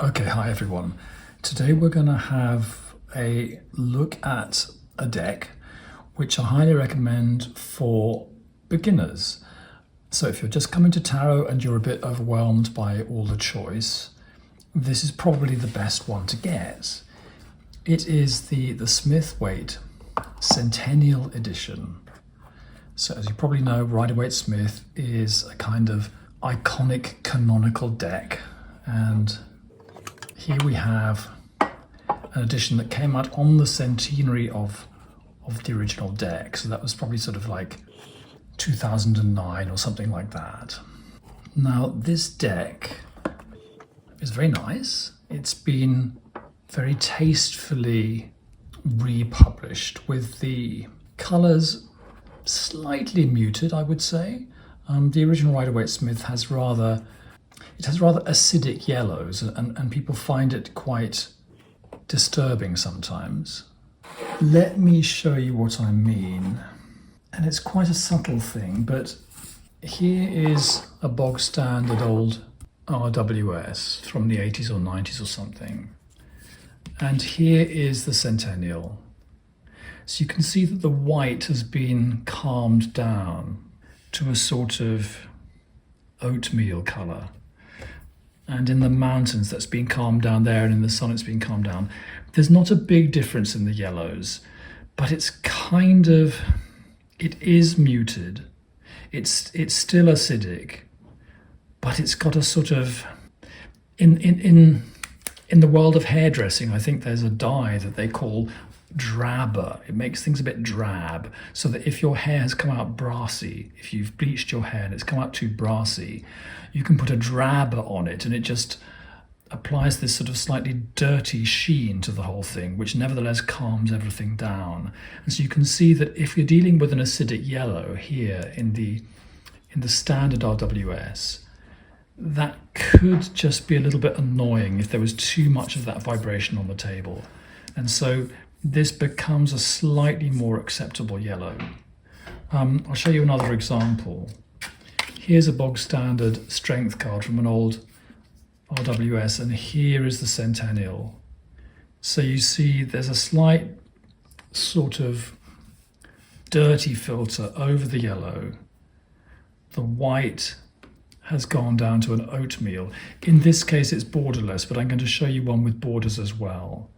Okay, hi everyone. Today we're going to have a look at a deck which I highly recommend for beginners. So if you're just coming to tarot and you're a bit overwhelmed by all the choice, this is probably the best one to get. It is the Smith Waite Centennial Edition. So as you probably know, Rider Waite Smith is a kind of iconic canonical deck, and here we have an edition that came out on the centenary of the original deck. So that was probably sort of like 2009 or something like that. Now this deck is very nice. It's been very tastefully republished with the colours slightly muted, I would say. The original Rider Waite Smith has rather acidic yellows, and people find it quite disturbing sometimes. Let me show you what I mean. And it's quite a subtle thing, but here is a bog standard old RWS from the 80s or 90s or something. And here is the Centennial. So you can see that the white has been calmed down to a sort of oatmeal colour. And in the mountains that's been calmed down there, and in the sun it's been calmed down. There's not a big difference in the yellows, but it is muted. It's still acidic, but it's got a sort of, in the world of hairdressing, I think there's a dye that they call drabber. It makes things a bit drab, so that if your hair has come out brassy, if you've bleached your hair and it's come out too brassy, you can put a drabber on it and it just applies this sort of slightly dirty sheen to the whole thing, which nevertheless calms everything down. And so you can see that if you're dealing with an acidic yellow here in the standard RWS, that could just be a little bit annoying if there was too much of that vibration on the table. And so this becomes a slightly more acceptable yellow. I'll show you another example. Here's a bog standard strength card from an old RWS, and here is the Centennial. So you see there's a slight sort of dirty filter over the yellow. The white has gone down to an oatmeal. In this case it's borderless, but I'm going to show you one with borders as well.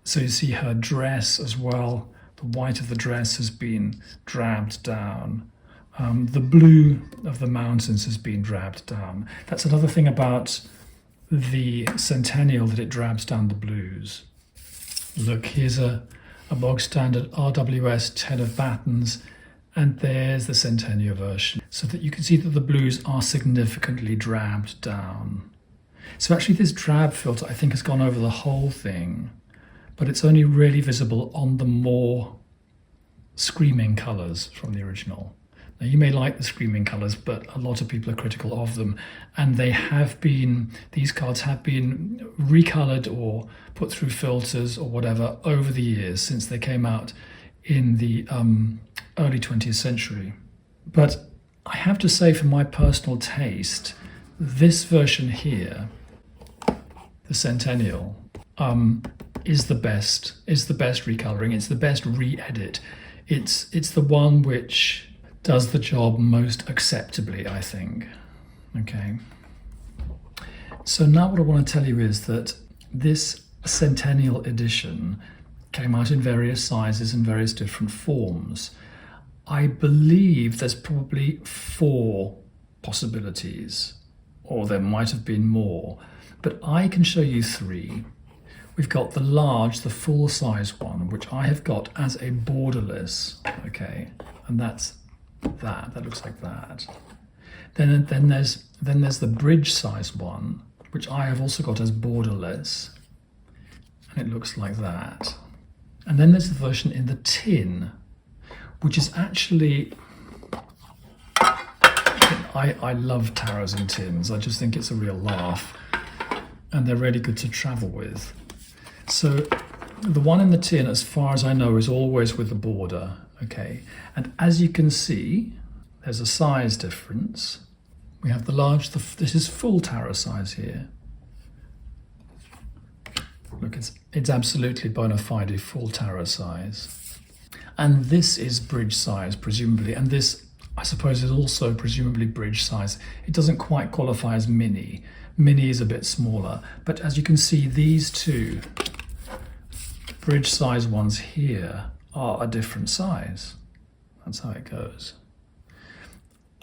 So you see her dress as well. The white of the dress has been drabbed down. The blue of the mountains has been drabbed down. That's another thing about the Centennial, that it drabs down the blues. Look, here's a bog standard RWS 10 of battens, and there's the Centennial version, so that you can see that the blues are significantly drabbed down. So actually this drab filter, I think, has gone over the whole thing, but it's only really visible on the more screaming colours from the original. Now you may like the screaming colours, but a lot of people are critical of them, and these cards have been recoloured or put through filters or whatever over the years since they came out in the early 20th century. But I have to say, for my personal taste, this version here, the Centennial, is the best recolouring. It's the best re-edit. It's the one which does the job most acceptably, I think. Okay. So now what I want to tell you is that this Centennial Edition came out in various sizes and various different forms. I believe there's probably 4 possibilities, or there might have been more, but I can show you 3. We've got the large, the full size one, which I have got as a borderless, okay, and that looks like that. Then there's the bridge size one, which I have also got as borderless, and it looks like that. And then there's the version in the tin, which is actually, I love tarots in tins. I just think it's a real laugh, and they're really good to travel with. So the one in the tin, as far as I know, is always with the border, okay? And as you can see, there's a size difference. We have the large, this is full tarot size here. it's absolutely bona fide full tarot size. And this is bridge size, presumably. And this, I suppose, is also presumably bridge size. It doesn't quite qualify as mini. Mini is a bit smaller. But as you can see, these two bridge size ones here are a different size. That's how it goes.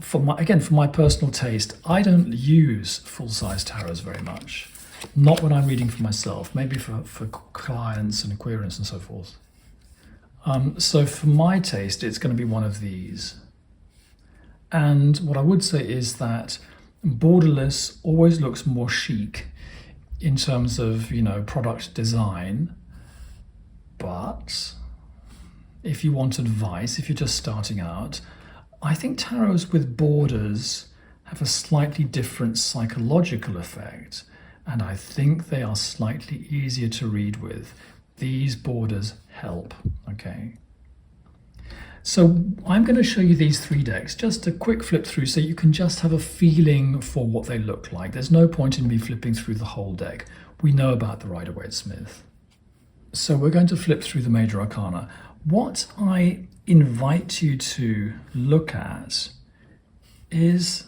For my personal taste, I don't use full-size tarots very much. Not when I'm reading for myself, maybe for clients and queries and so forth. So for my taste, it's going to be one of these. And what I would say is that borderless always looks more chic in terms of, product design. But if you want advice, if you're just starting out, I think tarots with borders have a slightly different psychological effect, and I think they are slightly easier to read with. These borders help, okay? So I'm going to show you these 3 decks, just a quick flip through so you can just have a feeling for what they look like. There's no point in me flipping through the whole deck. We know about the Rider Waite Smith. So we're going to flip through the major arcana. What I invite you to look at is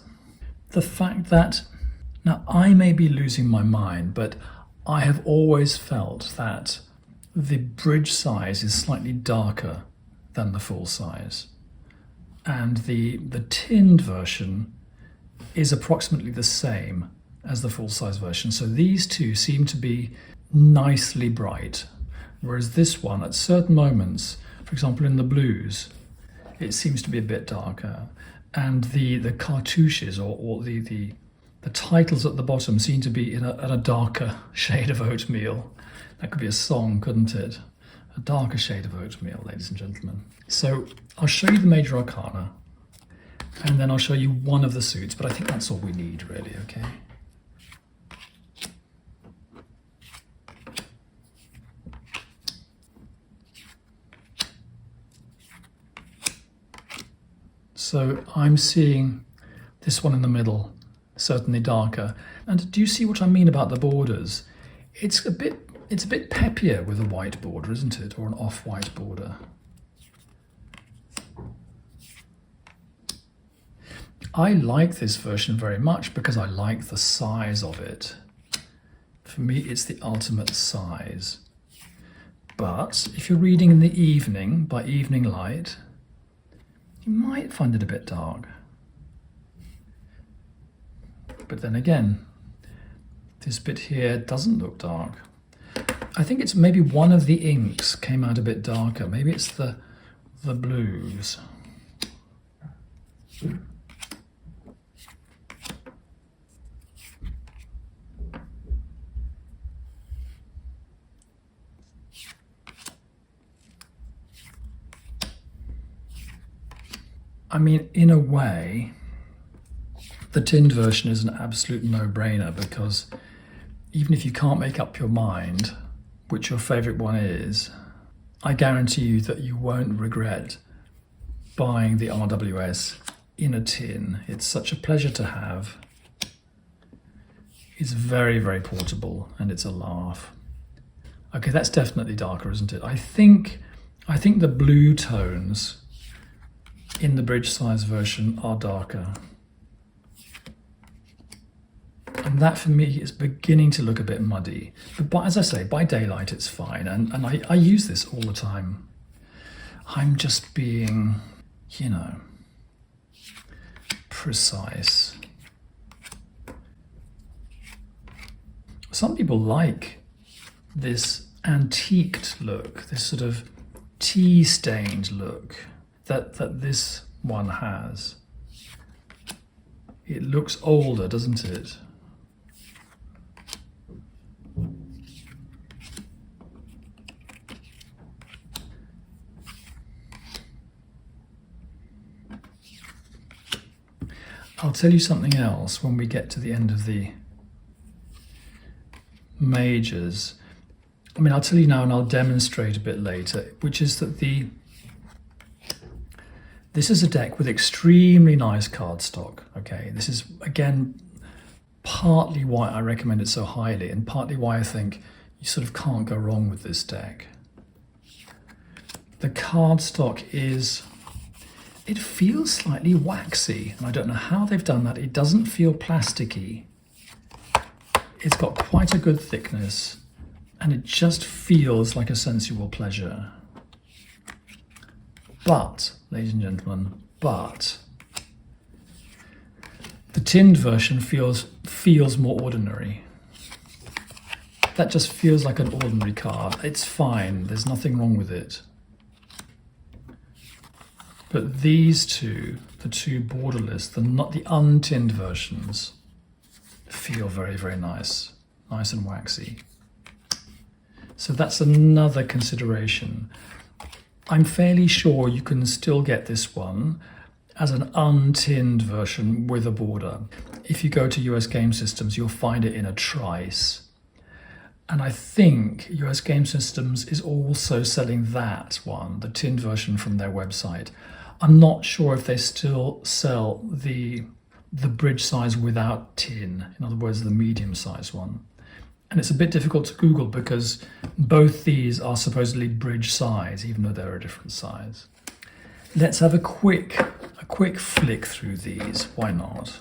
the fact that, now I may be losing my mind, but I have always felt that the bridge size is slightly darker than the full size. And the tinned version is approximately the same as the full size version. So these two seem to be nicely bright. Whereas this one, at certain moments, for example in the blues, it seems to be a bit darker. And the cartouches or the titles at the bottom seem to be in a darker shade of oatmeal. That could be a song, couldn't it? A darker shade of oatmeal, ladies and gentlemen. So I'll show you the major arcana, and then I'll show you one of the suits, but I think that's all we need really, okay? So I'm seeing this one in the middle, certainly darker. And do you see what I mean about the borders? It's a bit peppier with a white border, isn't it? Or an off-white border. I like this version very much because I like the size of it. For me, it's the ultimate size. But if you're reading in the evening, by evening light, you might find it a bit dark. But then again, this bit here doesn't look dark. I think it's maybe one of the inks came out a bit darker. Maybe it's the blues. I mean, in a way, the tinned version is an absolute no-brainer because even if you can't make up your mind which your favourite one is, I guarantee you that you won't regret buying the RWS in a tin. It's such a pleasure to have. It's very, very portable and it's a laugh. Okay, that's definitely darker, isn't it? I think the blue tones in the bridge size version are darker. And that for me is beginning to look a bit muddy. But as I say, by daylight it's fine. And I use this all the time. I'm just being, precise. Some people like this antiqued look, this sort of tea-stained look that this one has. It looks older, doesn't it? I'll tell you something else when we get to the end of the majors. I mean, I'll tell you now and I'll demonstrate a bit later, which is that this is a deck with extremely nice cardstock, okay? This is, again, partly why I recommend it so highly and partly why I think You sort of can't go wrong with this deck. The cardstock it feels slightly waxy, and I don't know how they've done that. It doesn't feel plasticky. It's got quite a good thickness, and it just feels like a sensual pleasure. But, ladies and gentlemen, the tinned version feels more ordinary. That just feels like an ordinary card. It's fine, there's nothing wrong with it. But these two, the two borderless, the untinned versions, feel very, very nice and waxy. So that's another consideration. I'm fairly sure you can still get this one as an untinned version with a border. If you go to US Game Systems, you'll find it in a trice. And I think US Game Systems is also selling that one, the tinned version, from their website. I'm not sure if they still sell the bridge size without tin, in other words, the medium size one. And it's a bit difficult to Google because both these are supposedly bridge size, even though they're a different size. Let's have a quick flick through these. Why not?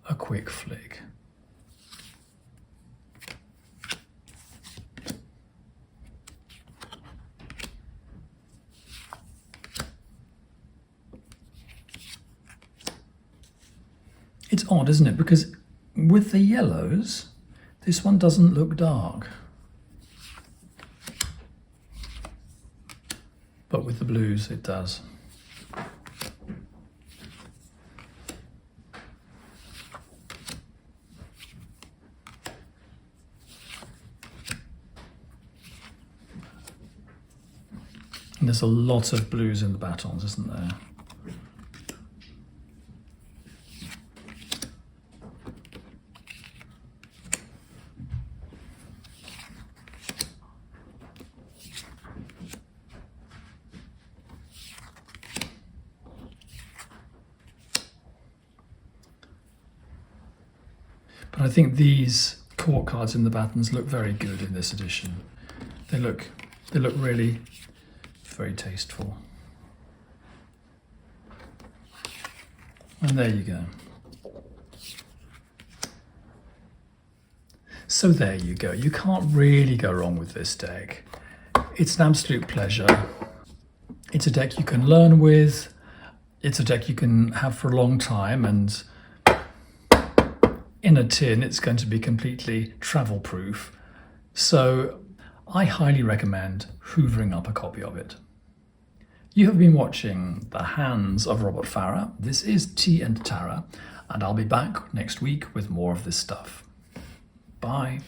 A quick flick. It's odd, isn't it? Because with the yellows, this one doesn't look dark. But with the blues, it does. And there's a lot of blues in the batons, isn't there? But I think these court cards in the batons look very good in this edition. They look really very tasteful. And there you go. So there you go. You can't really go wrong with this deck. It's an absolute pleasure. It's a deck you can learn with. It's a deck you can have for a long time, and in a tin, it's going to be completely travel proof. So I highly recommend hoovering up a copy of it. You have been watching The Hands of Robert Farrar. This is Tea and Tara, and I'll be back next week with more of this stuff. Bye.